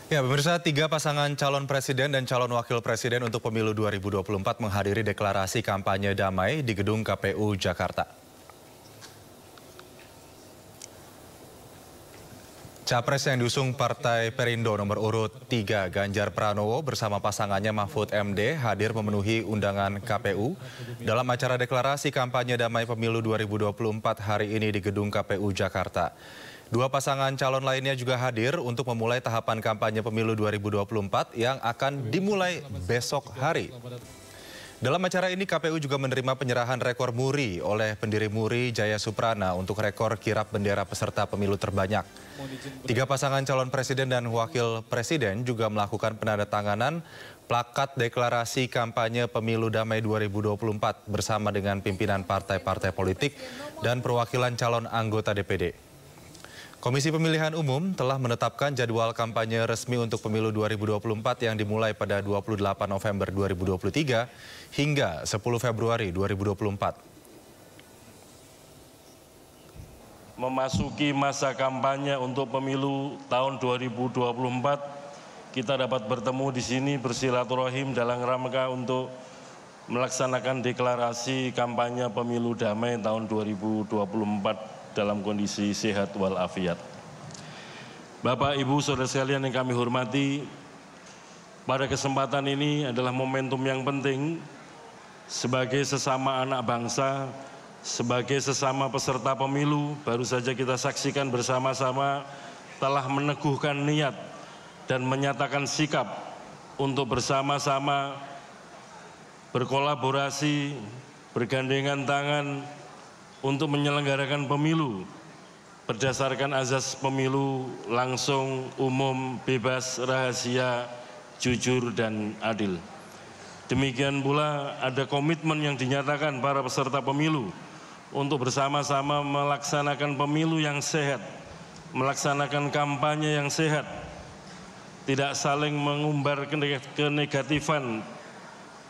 Ya, pemirsa, 3 pasangan calon presiden dan calon wakil presiden untuk pemilu 2024 menghadiri deklarasi kampanye damai di gedung KPU Jakarta. Capres yang diusung Partai Perindo nomor urut 3 Ganjar Pranowo bersama pasangannya Mahfud MD hadir memenuhi undangan KPU dalam acara deklarasi kampanye damai pemilu 2024 hari ini di gedung KPU Jakarta. 2 pasangan calon lainnya juga hadir untuk memulai tahapan kampanye pemilu 2024 yang akan dimulai besok hari. Dalam acara ini KPU juga menerima penyerahan rekor muri oleh pendiri Muri Jaya Suprana untuk rekor kirap bendera peserta pemilu terbanyak. 3 pasangan calon presiden dan wakil presiden juga melakukan penandatanganan plakat deklarasi kampanye pemilu damai 2024 bersama dengan pimpinan partai-partai politik dan perwakilan calon anggota DPD. Komisi Pemilihan Umum telah menetapkan jadwal kampanye resmi untuk pemilu 2024 yang dimulai pada 28 November 2023 hingga 10 Februari 2024. Memasuki masa kampanye untuk pemilu tahun 2024, kita dapat bertemu di sini bersilaturahim dalam rangka untuk melaksanakan deklarasi kampanye pemilu damai tahun 2024 dalam kondisi sehat walafiat. Bapak, Ibu, Saudara sekalian yang kami hormati, pada kesempatan ini adalah momentum yang penting sebagai sesama anak bangsa, sebagai sesama peserta pemilu. Baru saja kita saksikan bersama-sama telah meneguhkan niat dan menyatakan sikap untuk bersama-sama berkolaborasi, bergandengan tangan untuk menyelenggarakan pemilu berdasarkan azas pemilu langsung, umum, bebas, rahasia, jujur, dan adil. Demikian pula ada komitmen yang dinyatakan para peserta pemilu untuk bersama-sama melaksanakan pemilu yang sehat, melaksanakan kampanye yang sehat, tidak saling mengumbar kenegatifan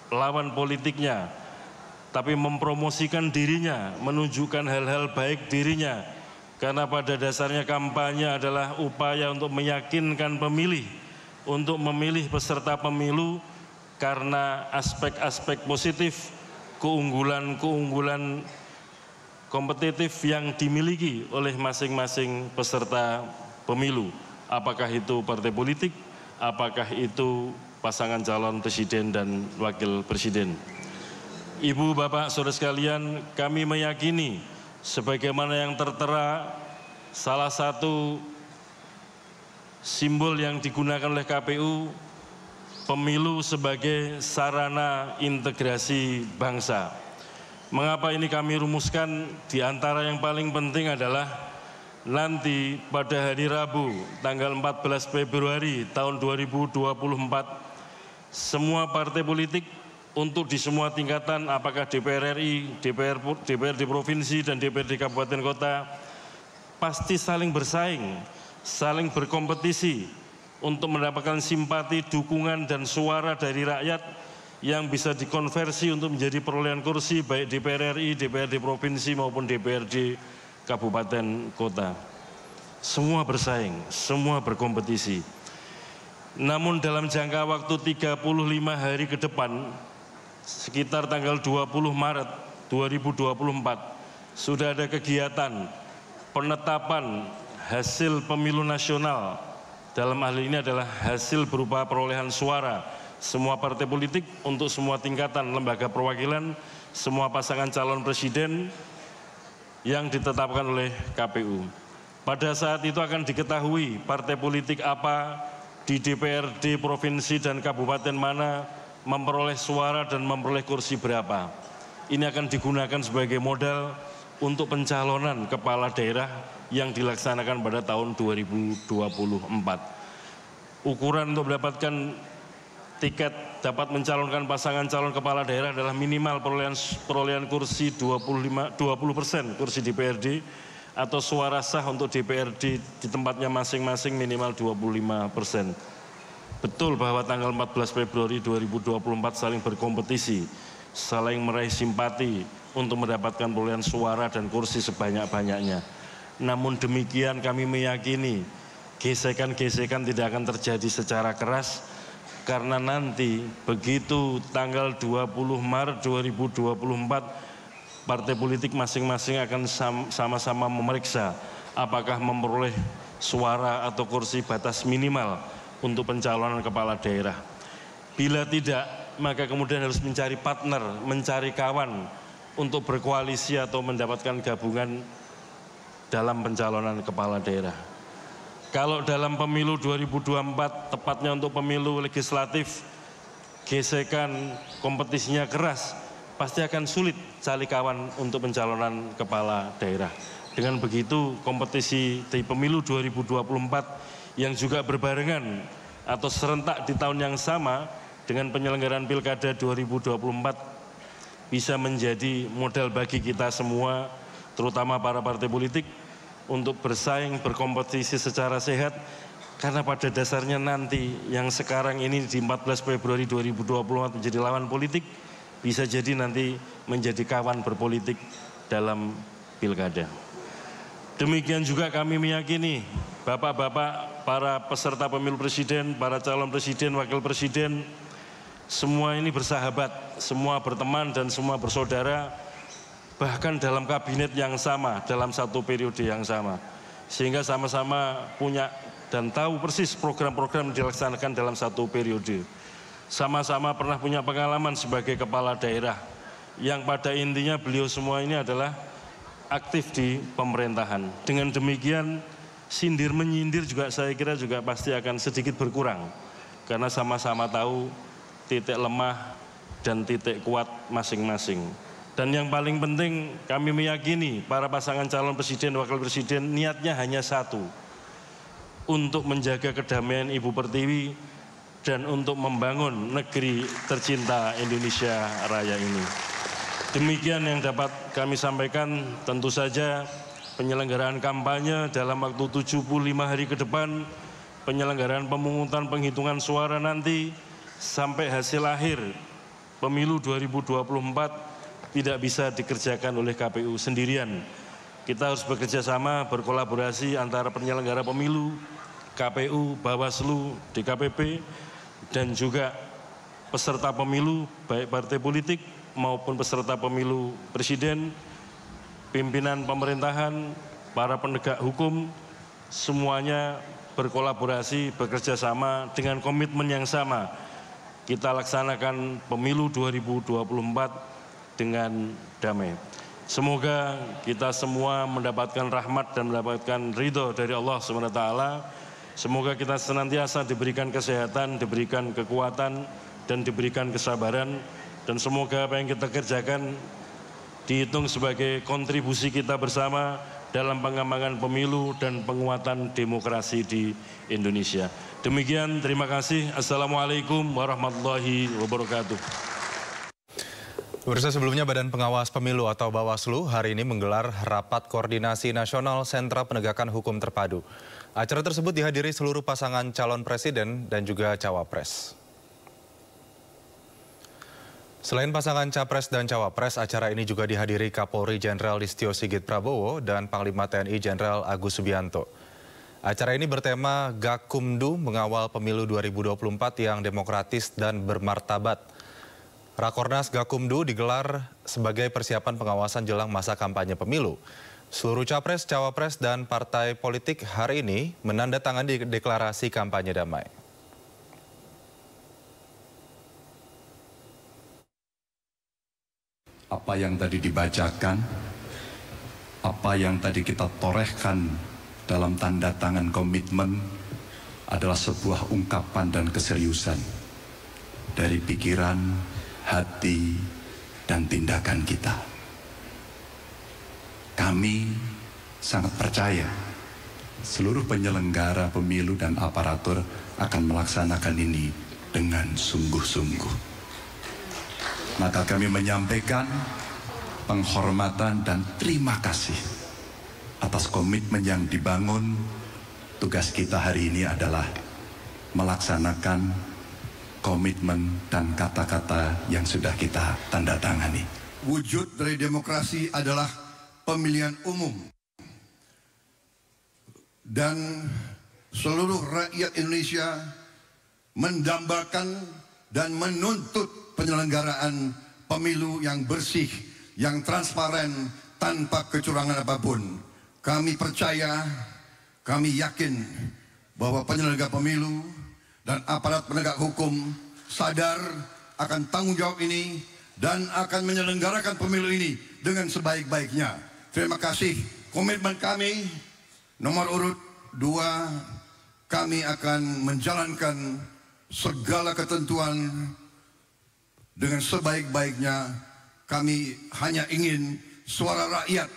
lawan politiknya, tapi mempromosikan dirinya, menunjukkan hal-hal baik dirinya. Karena pada dasarnya kampanye adalah upaya untuk meyakinkan pemilih untuk memilih peserta pemilu karena aspek-aspek positif, keunggulan-keunggulan kompetitif yang dimiliki oleh masing-masing peserta pemilu. Apakah itu partai politik, apakah itu pasangan calon presiden dan wakil presiden. Ibu, Bapak, Saudara sekalian, kami meyakini sebagaimana yang tertera salah satu simbol yang digunakan oleh KPU, pemilu sebagai sarana integrasi bangsa. Mengapa ini kami rumuskan? Di antara yang paling penting adalah nanti pada hari Rabu tanggal 14 Februari tahun 2024 semua partai politik untuk di semua tingkatan, apakah DPR RI, DPRD Provinsi, dan DPRD Kabupaten Kota, pasti saling bersaing, saling berkompetisi untuk mendapatkan simpati, dukungan, dan suara dari rakyat yang bisa dikonversi untuk menjadi perolehan kursi baik DPR RI, DPRD Provinsi, maupun DPRD Kabupaten Kota. Semua bersaing, semua berkompetisi. Namun dalam jangka waktu 35 hari ke depan, sekitar tanggal 20 Maret 2024 sudah ada kegiatan penetapan hasil pemilu nasional. Dalam hal ini adalah hasil berupa perolehan suara semua partai politik untuk semua tingkatan lembaga perwakilan, semua pasangan calon presiden yang ditetapkan oleh KPU. Pada saat itu akan diketahui partai politik apa di DPRD provinsi dan kabupaten mana memperoleh suara dan memperoleh kursi berapa. Ini akan digunakan sebagai modal untuk pencalonan kepala daerah yang dilaksanakan pada tahun 2024. Ukuran untuk mendapatkan tiket dapat mencalonkan pasangan calon kepala daerah adalah minimal perolehan kursi 20% kursi DPRD atau suara sah untuk DPRD di tempatnya masing-masing minimal 25%. Betul bahwa tanggal 14 Februari 2024 saling berkompetisi, saling meraih simpati untuk mendapatkan perolehan suara dan kursi sebanyak-banyaknya. Namun demikian kami meyakini gesekan-gesekan tidak akan terjadi secara keras, karena nanti begitu tanggal 20 Maret 2024 partai politik masing-masing akan sama-sama memeriksa apakah memperoleh suara atau kursi batas minimal untuk pencalonan kepala daerah. Bila tidak, maka kemudian harus mencari partner, mencari kawan untuk berkoalisi atau mendapatkan gabungan dalam pencalonan kepala daerah. Kalau dalam pemilu 2024, tepatnya untuk pemilu legislatif, gesekan kompetisinya keras, pasti akan sulit cari kawan untuk pencalonan kepala daerah. Dengan begitu, kompetisi di pemilu 2024 yang juga berbarengan atau serentak di tahun yang sama dengan penyelenggaraan Pilkada 2024 bisa menjadi modal bagi kita semua, terutama para partai politik, untuk bersaing, berkompetisi secara sehat, karena pada dasarnya nanti yang sekarang ini di 14 Februari 2024 menjadi lawan politik, bisa jadi nanti menjadi kawan berpolitik dalam pilkada. Demikian juga kami meyakini bapak-bapak, para peserta pemilu presiden, para calon presiden, wakil presiden, semua ini bersahabat, semua berteman dan semua bersaudara, bahkan dalam kabinet yang sama, dalam satu periode yang sama. Sehingga sama-sama punya dan tahu persis program-program yang dilaksanakan dalam satu periode. Sama-sama pernah punya pengalaman sebagai kepala daerah, yang pada intinya beliau semua ini adalah aktif di pemerintahan. Dengan demikian, sindir-menyindir juga saya kira juga pasti akan sedikit berkurang. Karena sama-sama tahu titik lemah dan titik kuat masing-masing. Dan yang paling penting, kami meyakini para pasangan calon presiden, wakil presiden niatnya hanya satu, untuk menjaga kedamaian Ibu Pertiwi dan untuk membangun negeri tercinta Indonesia Raya ini. Demikian yang dapat kami sampaikan. Tentu saja penyelenggaraan kampanye dalam waktu 75 hari ke depan, penyelenggaraan pemungutan penghitungan suara nanti, sampai hasil akhir pemilu 2024 tidak bisa dikerjakan oleh KPU sendirian. Kita harus bekerja sama, berkolaborasi antara penyelenggara pemilu, KPU, Bawaslu, DKPP, dan juga peserta pemilu, baik partai politik maupun peserta pemilu presiden, pimpinan pemerintahan, para penegak hukum, semuanya berkolaborasi, bekerja sama dengan komitmen yang sama. Kita laksanakan pemilu 2024 dengan damai. Semoga kita semua mendapatkan rahmat dan mendapatkan ridho dari Allah SWT. Semoga kita senantiasa diberikan kesehatan, diberikan kekuatan, dan diberikan kesabaran. Dan semoga apa yang kita kerjakan dihitung sebagai kontribusi kita bersama dalam pengembangan pemilu dan penguatan demokrasi di Indonesia. Demikian, terima kasih. Assalamualaikum warahmatullahi wabarakatuh. Pemirsa, sebelumnya Badan Pengawas Pemilu atau Bawaslu hari ini menggelar Rapat Koordinasi Nasional Sentra Penegakan Hukum Terpadu. Acara tersebut dihadiri seluruh pasangan calon presiden dan juga cawapres. Selain pasangan capres dan cawapres, acara ini juga dihadiri Kapolri Jenderal Listio Sigit Prabowo dan Panglima TNI Jenderal Agus Subianto. Acara ini bertema Gakumdu mengawal pemilu 2024 yang demokratis dan bermartabat. Rakornas Gakumdu digelar sebagai persiapan pengawasan jelang masa kampanye pemilu. Seluruh capres, cawapres, dan partai politik hari ini menandatangani deklarasi kampanye damai. Apa yang tadi dibacakan, apa yang tadi kita torehkan dalam tanda tangan komitmen adalah sebuah ungkapan dan keseriusan dari pikiran, hati, dan tindakan kita. Kami sangat percaya seluruh penyelenggara pemilu dan aparatur akan melaksanakan ini dengan sungguh-sungguh. Maka kami menyampaikan penghormatan dan terima kasih atas komitmen yang dibangun. Tugas kita hari ini adalah melaksanakan komitmen dan kata-kata yang sudah kita tanda tangani. Wujud dari demokrasi adalah pemilihan umum. Dan seluruh rakyat Indonesia mendambakan dan menuntut penyelenggaraan pemilu yang bersih, yang transparan, tanpa kecurangan apapun. Kami percaya, kami yakin bahwa penyelenggara pemilu dan aparat penegak hukum sadar akan tanggung jawab ini dan akan menyelenggarakan pemilu ini dengan sebaik-baiknya. Terima kasih. Komitmen kami nomor urut 2, kami akan menjalankan segala ketentuan dengan sebaik-baiknya. Kami hanya ingin suara rakyat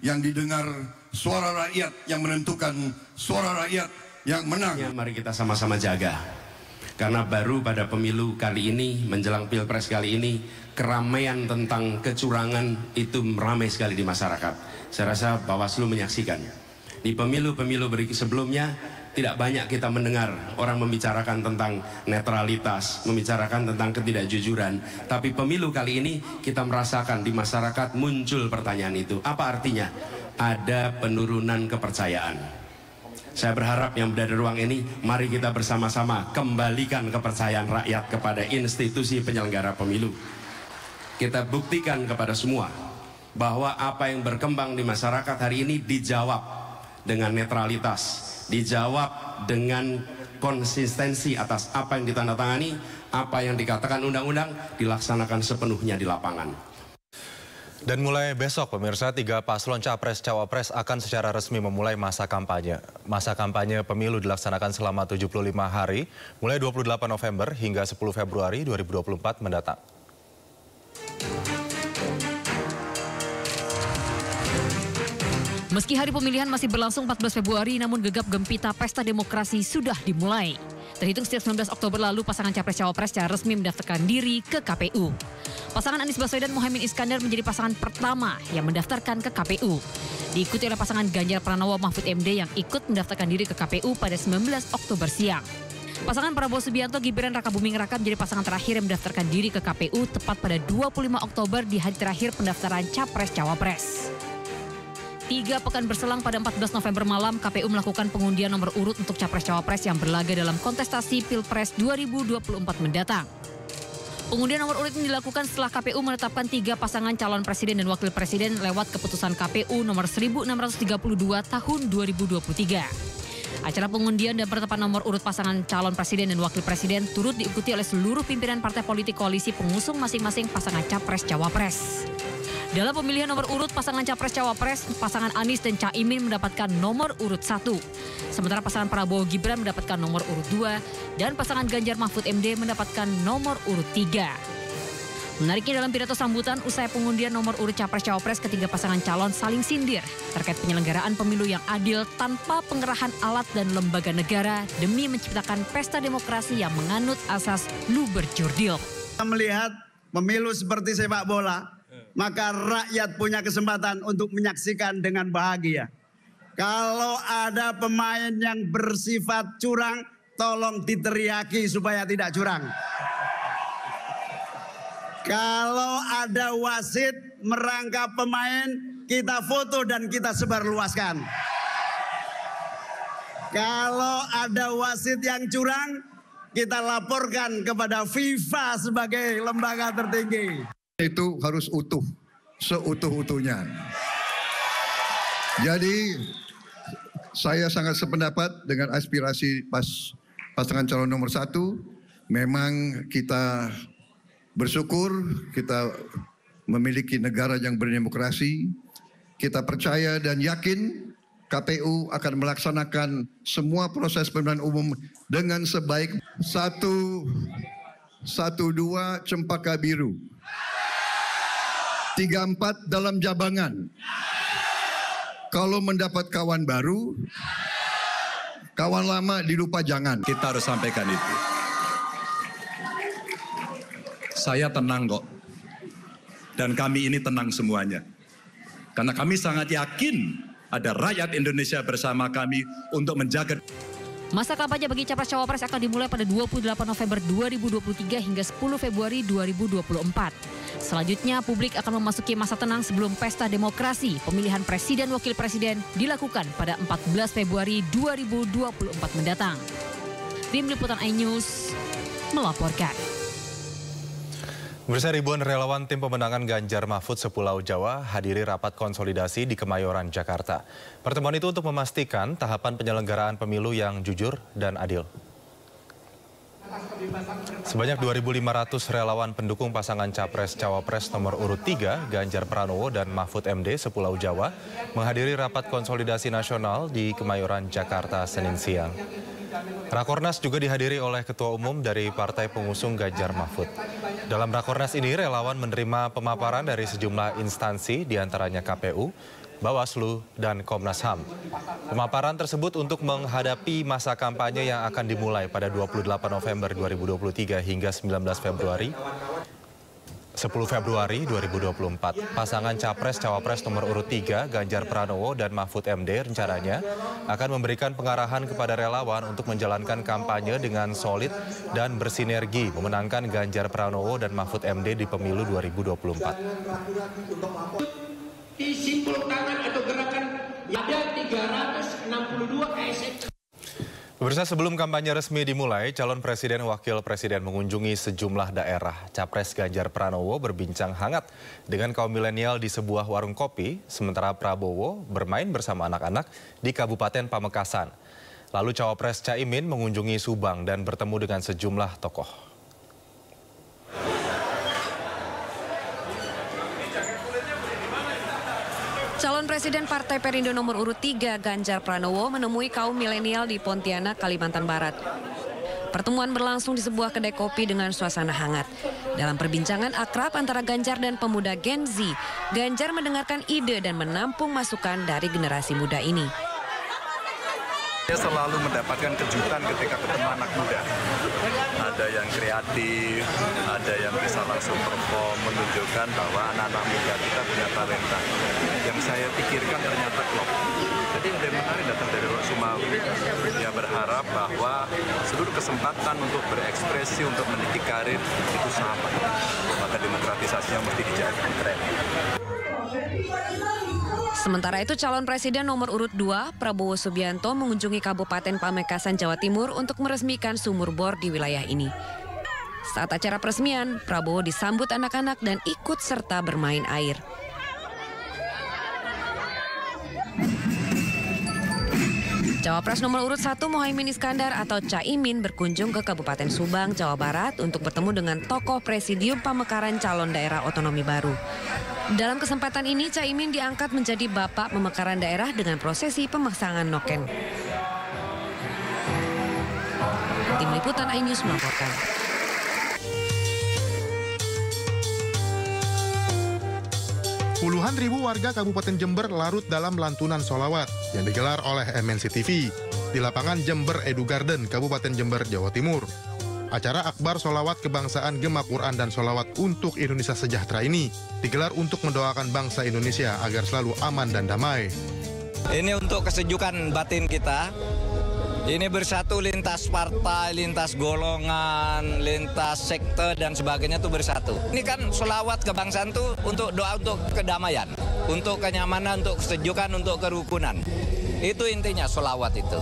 yang didengar, suara rakyat yang menentukan, suara rakyat yang menang. Ya, mari kita sama-sama jaga. Karena baru pada pemilu kali ini, menjelang pilpres kali ini, keramaian tentang kecurangan itu ramai sekali di masyarakat. Saya rasa Bawaslu menyaksikan. Di pemilu-pemilu sebelumnya, tidak banyak kita mendengar orang membicarakan tentang netralitas, membicarakan tentang ketidakjujuran. Tapi pemilu kali ini kita merasakan di masyarakat muncul pertanyaan itu. Apa artinya? Ada penurunan kepercayaan. Saya berharap yang berada di ruang ini, mari kita bersama-sama kembalikan kepercayaan rakyat kepada institusi penyelenggara pemilu. Kita buktikan kepada semua bahwa apa yang berkembang di masyarakat hari ini dijawab dengan netralitas, dijawab dengan konsistensi atas apa yang ditandatangani, apa yang dikatakan undang-undang dilaksanakan sepenuhnya di lapangan. Dan mulai besok, pemirsa, 3 paslon Capres-Cawapres akan secara resmi memulai masa kampanye. Masa kampanye pemilu dilaksanakan selama 75 hari, mulai 28 November hingga 10 Februari 2024 mendatang. Meski hari pemilihan masih berlangsung 14 Februari, namun gegap gempita pesta demokrasi sudah dimulai. Terhitung sejak 19 Oktober lalu, pasangan Capres-Cawapres secara resmi mendaftarkan diri ke KPU. Pasangan Anies Baswedan Muhaimin Iskandar menjadi pasangan pertama yang mendaftarkan ke KPU. Diikuti oleh pasangan Ganjar Pranowo Mahfud MD yang ikut mendaftarkan diri ke KPU pada 19 Oktober siang. Pasangan Prabowo Subianto Gibran Rakabuming Raka menjadi pasangan terakhir yang mendaftarkan diri ke KPU tepat pada 25 Oktober di hari terakhir pendaftaran Capres-Cawapres. 3 pekan berselang pada 14 November malam, KPU melakukan pengundian nomor urut untuk Capres-Cawapres yang berlaga dalam kontestasi Pilpres 2024 mendatang. Pengundian nomor urut ini dilakukan setelah KPU menetapkan 3 pasangan calon presiden dan wakil presiden lewat keputusan KPU nomor 1632 tahun 2023. Acara pengundian dan penetapan nomor urut pasangan calon presiden dan wakil presiden turut diikuti oleh seluruh pimpinan partai politik koalisi pengusung masing-masing pasangan Capres-Cawapres. Dalam pemilihan nomor urut pasangan Capres-Cawapres, pasangan Anies dan Caimin mendapatkan nomor urut 1. Sementara pasangan Prabowo Gibran mendapatkan nomor urut 2 dan pasangan Ganjar Mahfud MD mendapatkan nomor urut 3. Menariknya, dalam pidato sambutan usai pengundian nomor urut Capres-Cawapres, ketiga pasangan calon saling sindir terkait penyelenggaraan pemilu yang adil tanpa pengerahan alat dan lembaga negara demi menciptakan pesta demokrasi yang menganut asas luber jurdil. Kita melihat pemilu seperti sepak bola, maka rakyat punya kesempatan untuk menyaksikan dengan bahagia. Kalau ada pemain yang bersifat curang, tolong diteriaki supaya tidak curang. Kalau ada wasit merangkap pemain, kita foto dan kita sebarluaskan. Kalau ada wasit yang curang, kita laporkan kepada FIFA sebagai lembaga tertinggi. Itu harus utuh, seutuh-utuhnya. Jadi saya sangat sependapat dengan aspirasi pasangan calon nomor 1. Memang kita bersyukur kita memiliki negara yang berdemokrasi. Kita percaya dan yakin KPU akan melaksanakan semua proses pemilihan umum dengan sebaik. 112 Cempaka Biru. 34 dalam Jabangan. Kalau mendapat kawan baru, kawan lama dilupa jangan. Kita harus sampaikan itu. Saya tenang kok. Dan kami ini tenang semuanya. Karena kami sangat yakin ada rakyat Indonesia bersama kami untuk menjaga. Masa kampanye bagi Capres-Cawapres akan dimulai pada 28 November 2023 hingga 10 Februari 2024. Selanjutnya, publik akan memasuki masa tenang sebelum pesta demokrasi pemilihan presiden wakil presiden dilakukan pada 14 Februari 2024 mendatang. Tim Liputan iNews melaporkan. Bersama ribuan relawan tim pemenangan Ganjar Mahfud sepulau Jawa hadiri rapat konsolidasi di Kemayoran, Jakarta. Pertemuan itu untuk memastikan tahapan penyelenggaraan pemilu yang jujur dan adil. Sebanyak 2.500 relawan pendukung pasangan Capres-Cawapres nomor urut 3 Ganjar Pranowo dan Mahfud MD sepulau Jawa menghadiri rapat konsolidasi nasional di Kemayoran, Jakarta Senin siang. Rakornas juga dihadiri oleh Ketua Umum dari Partai Pengusung Ganjar Mahfud. Dalam Rakornas ini, relawan menerima pemaparan dari sejumlah instansi, diantaranya KPU, Bawaslu, dan Komnas HAM. Pemaparan tersebut untuk menghadapi masa kampanye yang akan dimulai pada 28 November 2023 hingga 10 Februari 2024. Pasangan Capres-Cawapres nomor urut 3 Ganjar Pranowo dan Mahfud MD rencananya akan memberikan pengarahan kepada relawan untuk menjalankan kampanye dengan solid dan bersinergi memenangkan Ganjar Pranowo dan Mahfud MD di pemilu 2024. Di simpul tangan atau gerakan ada 362 ASN. Pemirsa, sebelum kampanye resmi dimulai, calon presiden wakil presiden mengunjungi sejumlah daerah. Capres Ganjar Pranowo berbincang hangat dengan kaum milenial di sebuah warung kopi, sementara Prabowo bermain bersama anak-anak di Kabupaten Pamekasan. Lalu Cawapres Caimin mengunjungi Subang dan bertemu dengan sejumlah tokoh. Calon Presiden Partai Perindo nomor urut 3 Ganjar Pranowo menemui kaum milenial di Pontianak, Kalimantan Barat. Pertemuan berlangsung di sebuah kedai kopi dengan suasana hangat. Dalam perbincangan akrab antara Ganjar dan pemuda Gen Z, Ganjar mendengarkan ide dan menampung masukan dari generasi muda ini. Dia selalu mendapatkan kejutan ketika ketemu anak muda. Ada yang kreatif, ada yang bisa langsung perform, menunjukkan bahwa anak-anak muda kita punya talenta. Yang saya pikirkan ternyata klop. Jadi ada yang menarik datang dari luar Sumawi. Dia berharap bahwa seluruh kesempatan untuk berekspresi, untuk meniti karir itu sama. Maka demokratisasinya mesti dijaga tren. Sementara itu calon presiden nomor urut 2 Prabowo Subianto mengunjungi Kabupaten Pamekasan, Jawa Timur untuk meresmikan sumur bor di wilayah ini. Saat acara peresmian, Prabowo disambut anak-anak dan ikut serta bermain air. Cawapres nomor urut 1 Muhaimin Iskandar atau Caimin berkunjung ke Kabupaten Subang, Jawa Barat untuk bertemu dengan tokoh Presidium Pamekaran calon daerah otonomi baru. Dalam kesempatan ini, Caimin diangkat menjadi Bapak Pemekaran Daerah dengan prosesi pemasangan noken. Tim Liputan iNews melaporkan. Puluhan ribu warga Kabupaten Jember larut dalam lantunan sholawat yang digelar oleh MNC TV di lapangan Jember Edu Garden, Kabupaten Jember, Jawa Timur. Acara akbar sholawat kebangsaan Gema Quran dan sholawat untuk Indonesia Sejahtera ini digelar untuk mendoakan bangsa Indonesia agar selalu aman dan damai. Ini untuk kesejukan batin kita. Ini bersatu lintas partai, lintas golongan, lintas sekte dan sebagainya itu bersatu. Ini kan sholawat kebangsaan itu untuk doa untuk kedamaian, untuk kenyamanan, untuk kesejukan, untuk kerukunan. Itu intinya sholawat itu.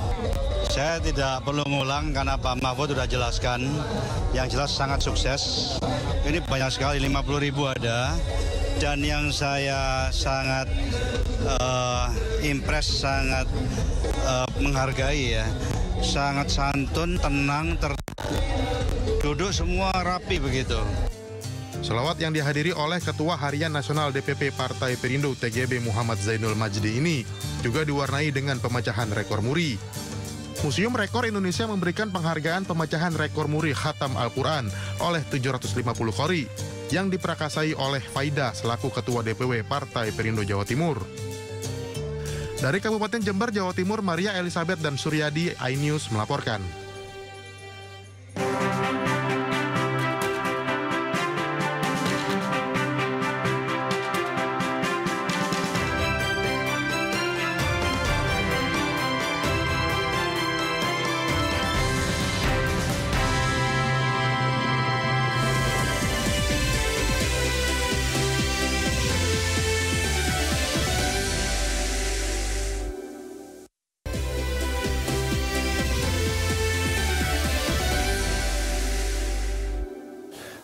Saya tidak perlu ngulang karena Pak Mahfud sudah jelaskan. Yang jelas sangat sukses. Ini banyak sekali, 50.000 ada. Dan yang saya sangat impress, sangat menghargai ya. Sangat santun, tenang, duduk semua rapi begitu. Sholawat yang dihadiri oleh Ketua Harian Nasional DPP Partai Perindo TGB Muhammad Zainul Majdi ini juga diwarnai dengan pemecahan rekor muri. Museum Rekor Indonesia memberikan penghargaan pemecahan rekor muri Khatam Al-Quran oleh 750 qori yang diprakasai oleh Faida selaku Ketua DPW Partai Perindo Jawa Timur. Dari Kabupaten Jember, Jawa Timur, Maria Elizabeth dan Suryadi, iNews melaporkan.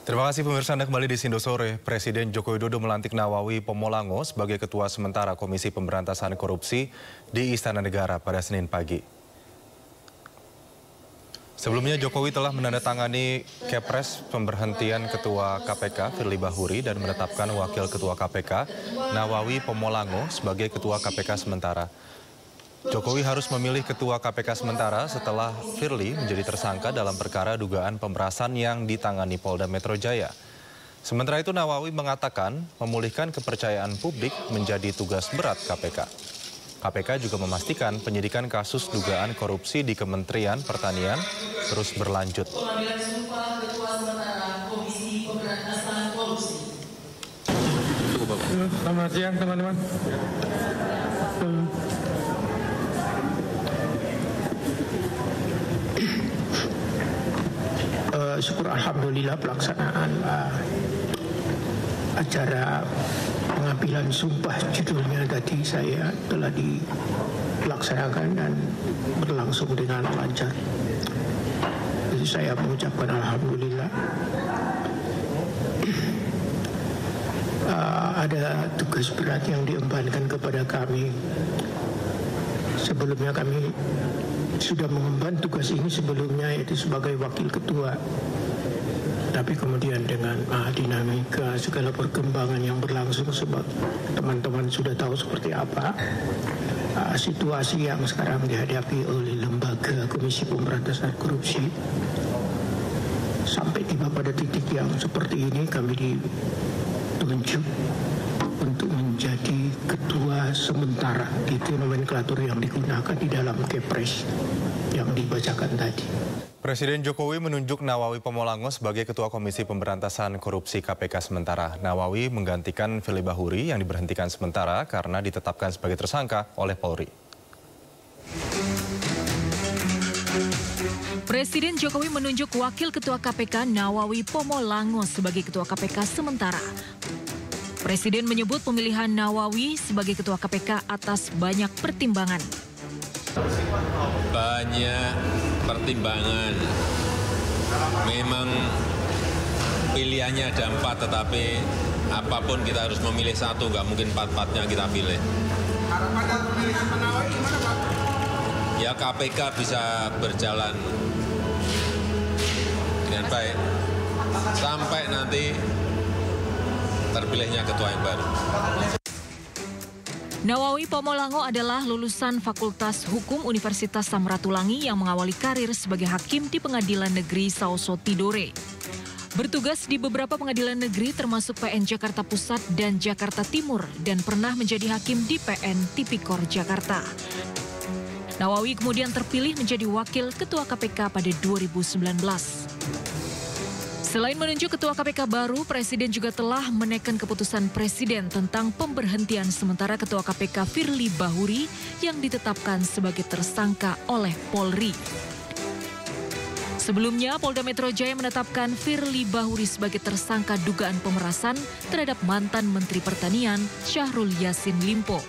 Terima kasih pemirsa, Anda kembali di Sindo Sore. Presiden Joko Widodo melantik Nawawi Pomolango sebagai Ketua Sementara Komisi Pemberantasan Korupsi di Istana Negara pada Senin pagi. Sebelumnya Jokowi telah menandatangani Kepres pemberhentian Ketua KPK Firly Bahuri dan menetapkan Wakil Ketua KPK Nawawi Pomolango sebagai Ketua KPK Sementara. Jokowi harus memilih Ketua KPK Sementara setelah Firly menjadi tersangka dalam perkara dugaan pemerasan yang ditangani Polda Metro Jaya. Sementara itu Nawawi mengatakan memulihkan kepercayaan publik menjadi tugas berat KPK. KPK juga memastikan penyidikan kasus dugaan korupsi di Kementerian Pertanian terus berlanjut. Selamat siang teman-teman. Syukur alhamdulillah pelaksanaan acara pengambilan sumpah judulnya tadi saya telah dilaksanakan dan berlangsung dengan lancar. Jadi saya mengucapkan alhamdulillah. Ada tugas berat yang diembankan kepada kami. Sebelumnya kami sudah mengemban tugas ini sebelumnya, yaitu sebagai wakil ketua. Tapi kemudian dengan dinamika segala perkembangan yang berlangsung, sebab teman-teman sudah tahu seperti apa situasi yang sekarang dihadapi oleh lembaga Komisi Pemberantasan Korupsi. Sampai tiba pada titik yang seperti ini, kami ditunjuk untuk menjadi ketua sementara. Itu nomenklatur yang digunakan di dalam Kepres yang dibacakan tadi. Presiden Jokowi menunjuk Nawawi Pomolango sebagai Ketua Komisi Pemberantasan Korupsi KPK Sementara. Nawawi menggantikan Firly Bahuri yang diberhentikan sementara karena ditetapkan sebagai tersangka oleh Polri. Presiden Jokowi menunjuk Wakil Ketua KPK Nawawi Pomolango sebagai Ketua KPK Sementara. Presiden menyebut pemilihan Nawawi sebagai Ketua KPK atas banyak pertimbangan. Banyak pertimbangan. Memang pilihannya ada 4, tetapi apapun kita harus memilih satu, nggak mungkin 4-4-nya kita pilih. Harapannya pemilihan Nawawi gimana Pak? Ya KPK bisa berjalan dengan baik sampai nanti terpilihnya ketua yang baru. Nawawi Pomolango adalah lulusan Fakultas Hukum Universitas Samratulangi yang mengawali karir sebagai hakim di Pengadilan Negeri Saoso Tidore. Bertugas di beberapa pengadilan negeri termasuk PN Jakarta Pusat dan Jakarta Timur dan pernah menjadi hakim di PN Tipikor Jakarta. Nawawi kemudian terpilih menjadi Wakil Ketua KPK pada 2019. Selain menunjuk Ketua KPK baru, Presiden juga telah menekan keputusan Presiden tentang pemberhentian sementara Ketua KPK Firly Bahuri yang ditetapkan sebagai tersangka oleh Polri. Sebelumnya, Polda Metro Jaya menetapkan Firly Bahuri sebagai tersangka dugaan pemerasan terhadap mantan Menteri Pertanian Syahrul Yassin Limpo.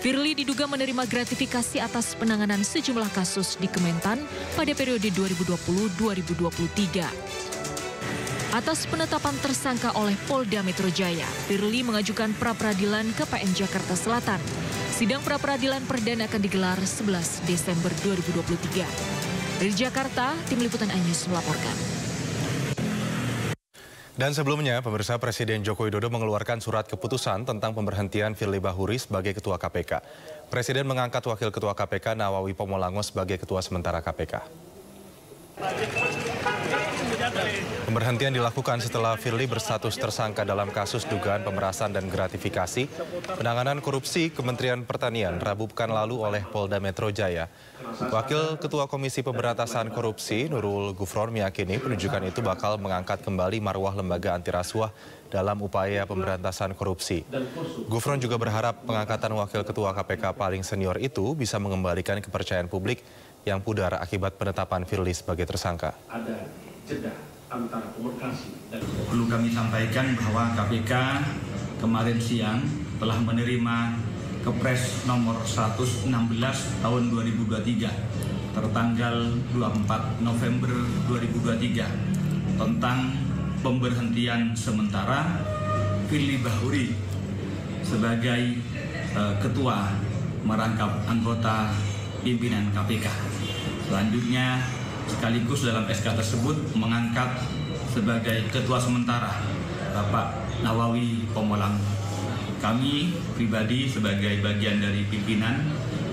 Firly diduga menerima gratifikasi atas penanganan sejumlah kasus di Kementan pada periode 2020-2023. Atas penetapan tersangka oleh Polda Metro Jaya, Firly mengajukan pra-peradilan ke PN Jakarta Selatan. Sidang pra-peradilan perdana akan digelar 11 Desember 2023. Dari Jakarta, Tim Liputan iNews melaporkan. Dan sebelumnya, pemirsa, Presiden Joko Widodo mengeluarkan surat keputusan tentang pemberhentian Firly Bahuri sebagai Ketua KPK. Presiden mengangkat Wakil Ketua KPK Nawawi Pomolango sebagai Ketua Sementara KPK. Pemberhentian dilakukan setelah Firly berstatus tersangka dalam kasus dugaan pemerasan dan gratifikasi penanganan korupsi Kementerian Pertanian Rabu pekan lalu oleh Polda Metro Jaya. Wakil Ketua Komisi Pemberantasan Korupsi Nurul Gufron meyakini penunjukan itu bakal mengangkat kembali marwah lembaga anti rasuah dalam upaya pemberantasan korupsi. Gufron juga berharap pengangkatan Wakil Ketua KPK paling senior itu bisa mengembalikan kepercayaan publik yang pudar akibat penetapan Firly sebagai tersangka. Ada jeda antara komunikasi dan perlu kami sampaikan bahwa KPK kemarin siang telah menerima Kepres nomor 116 tahun 2023 tertanggal 24 November 2023 tentang pemberhentian sementara Firly Bahuri sebagai Ketua merangkap anggota pimpinan KPK. Selanjutnya sekaligus dalam SK tersebut mengangkat sebagai Ketua sementara Bapak Nawawi Pomolango. Kami pribadi sebagai bagian dari pimpinan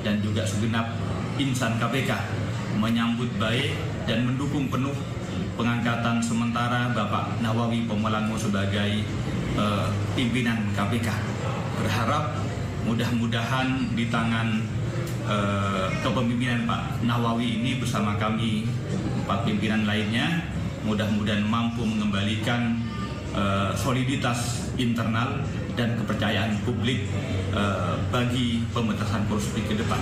dan juga segenap insan KPK menyambut baik dan mendukung penuh pengangkatan sementara Bapak Nawawi Pomolango sebagai pimpinan KPK. Berharap mudah-mudahan di tangan kepemimpinan Pak Nawawi ini bersama kami 4 pimpinan lainnya mudah-mudahan mampu mengembalikan soliditas internal dan kepercayaan publik bagi pemberantasan korupsi ke depan.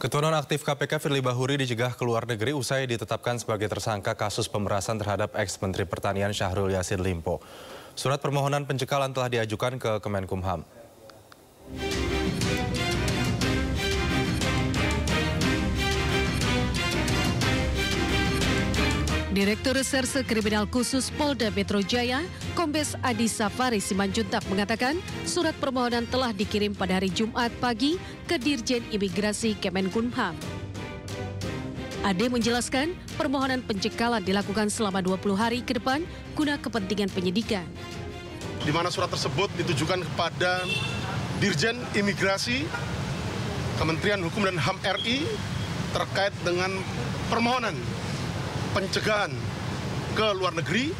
Ketua nonaktif KPK Firly Bahuri dicegah ke luar negeri usai ditetapkan sebagai tersangka kasus pemerasan terhadap ex-Menteri Pertanian Syahrul Yassin Limpo. Surat permohonan pencekalan telah diajukan ke Kemenkumham. Direktur Reserse Kriminal Khusus Polda Metro Jaya, Kombes Adi Safari Simanjuntak mengatakan surat permohonan telah dikirim pada hari Jumat pagi ke Dirjen Imigrasi Kemenkumham. Ade menjelaskan permohonan pencekalan dilakukan selama 20 hari ke depan guna kepentingan penyidikan. Di mana surat tersebut ditujukan kepada Dirjen Imigrasi Kementerian Hukum dan HAM RI terkait dengan permohonan pencegahan ke luar negeri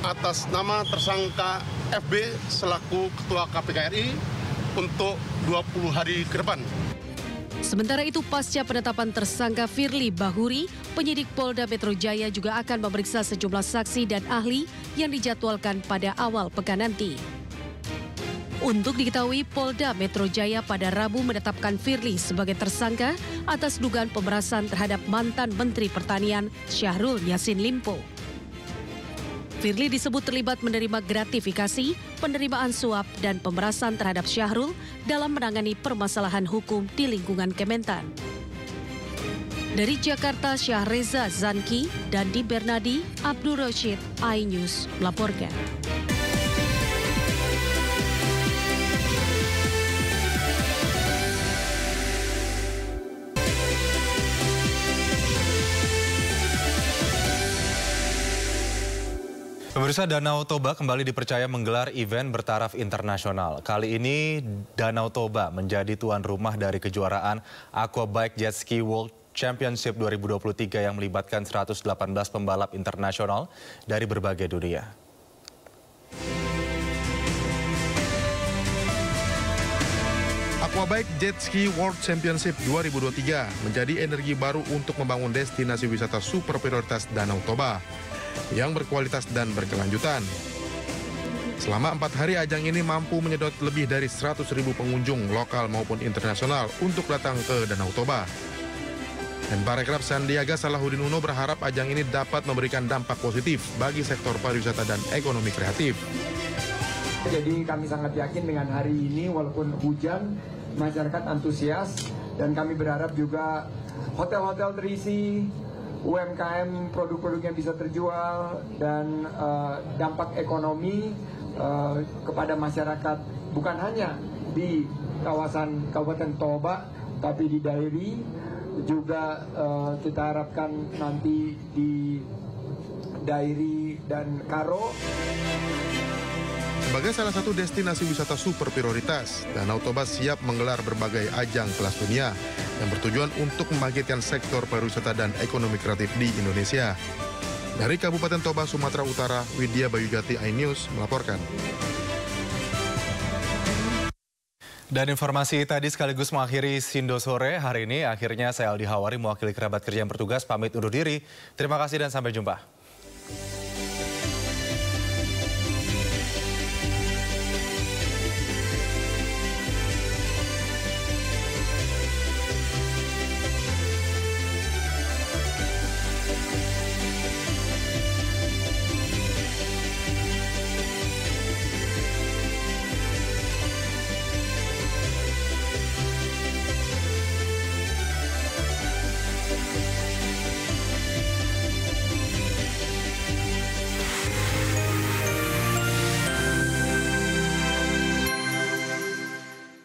atas nama tersangka FB selaku Ketua KPK RI untuk 20 hari ke depan. Sementara itu, pasca penetapan tersangka Firly Bahuri, penyidik Polda Metro Jaya juga akan memeriksa sejumlah saksi dan ahli yang dijadwalkan pada awal pekan nanti. Untuk diketahui, Polda Metro Jaya pada Rabu menetapkan Firly sebagai tersangka atas dugaan pemerasan terhadap mantan Menteri Pertanian Syahrul Yassin Limpo. Firly disebut terlibat menerima gratifikasi, penerimaan suap, dan pemerasan terhadap Syahrul dalam menangani permasalahan hukum di lingkungan Kementan. Dari Jakarta, Syahreza Zanki, Dandi Bernadi, Abdul Rashid, iNews melaporkan. Pemirsa, Danau Toba kembali dipercaya menggelar event bertaraf internasional. Kali ini Danau Toba menjadi tuan rumah dari kejuaraan Aquabike Jet Ski World Championship 2023 yang melibatkan 118 pembalap internasional dari berbagai dunia. Aquabike Jet Ski World Championship 2023 menjadi energi baru untuk membangun destinasi wisata super prioritas Danau Toba yang berkualitas dan berkelanjutan. Selama 4 hari ajang ini mampu menyedot lebih dari 100.000 pengunjung lokal maupun internasional untuk datang ke Danau Toba. Menparekraf Sandiaga Salahuddin Uno berharap ajang ini dapat memberikan dampak positif bagi sektor pariwisata dan ekonomi kreatif. Jadi kami sangat yakin dengan hari ini walaupun hujan, masyarakat antusias dan kami berharap juga hotel-hotel terisi, UMKM produk-produk yang bisa terjual dan dampak ekonomi kepada masyarakat bukan hanya di kawasan Kabupaten Toba tapi di Dairi juga kita harapkan nanti di Dairi dan Karo. Sebagai salah satu destinasi wisata super prioritas, Danau Toba siap menggelar berbagai ajang kelas dunia yang bertujuan untuk membangkitkan sektor pariwisata dan ekonomi kreatif di Indonesia. Dari Kabupaten Toba, Sumatera Utara, Widya Bayujati, iNews melaporkan. Dan informasi tadi sekaligus mengakhiri Sindo Sore hari ini. Akhirnya saya Aldi Hawari mewakili kerabat kerja yang bertugas pamit undur diri. Terima kasih dan sampai jumpa.